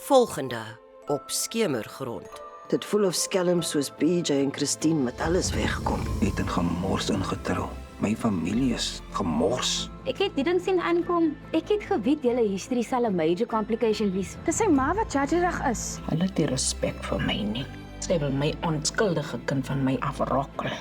Volgende op Skemergrond. Dit voel of skelms soos BJ en Christine met alles wegkom. Het in gemors ingetrou. My familie is gemors. Ek het die ding sien aankom. Ek het geweet julle history sal 'n major complication wees. Dis sy ma wat judgerig is. Hulle het die respek vir my nie. Sy wil my onskuldige kind van my afrokkel.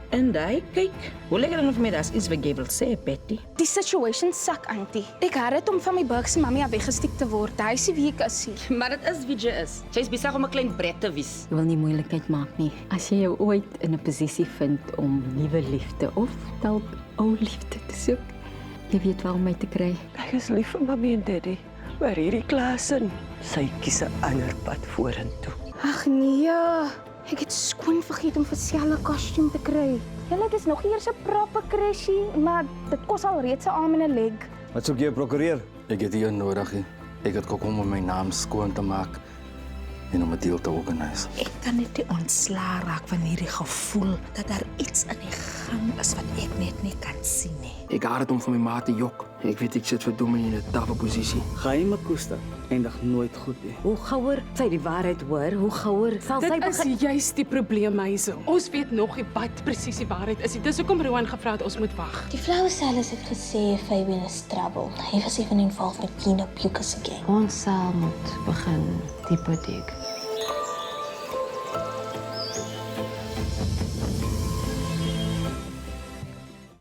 En daai, kyk, hoe lekker dan vir my das iets wat jy wil sê, Betty. Die situation sak, auntie. Ek haat dit om van my Burke se mamma weggestiek te word. Hy is wie ek is hier. Maar dit is wie jy is. Jy's besig om 'n klein bret te wees. Jy wil nie moeilikheid maak nie. As jy jou ooit in 'n posisie vind om nuwe liefde of dalk ou liefde te soek, jy weet waar om my te kry. Ek is lief vir Mamy en Daddy, maar hierdie Klasen, sy kies 'n ander pad vorentoe. Ag nee. Ek het skoon vergeet om vir Sel 'n kostuum te kry. Julle dis nog eers 'n proper crashie, maar dit kos al reeds 'n arm en 'n leg. Wat soek jy, prokureur? Ek het hier nodig. Ek het gekom om my naam skoon te maak en om 'n deal te organise. Ek kan net nie ontslaa raak van hierdie gevoel dat daar iets in die gang is wat ek net nie kan sien nie. Ek haat dit om van my ma te jok. Ek weet ek sit verdomme in 'n taffe posisie. Geheime koester eindig nooit goed nie. Hoe gouer sy die waarheid hoor, hoe gouer sal sy Dit is juist die probleem, Hazel. Ons weet nog nie wat presies die waarheid is. Dis hoekom Rowan gevra het ons moet wag. Die flower sellers het gesê Fabian is trouble. Hy was even involved met clean up Pukas again. Ons sal moet begin dieper dik.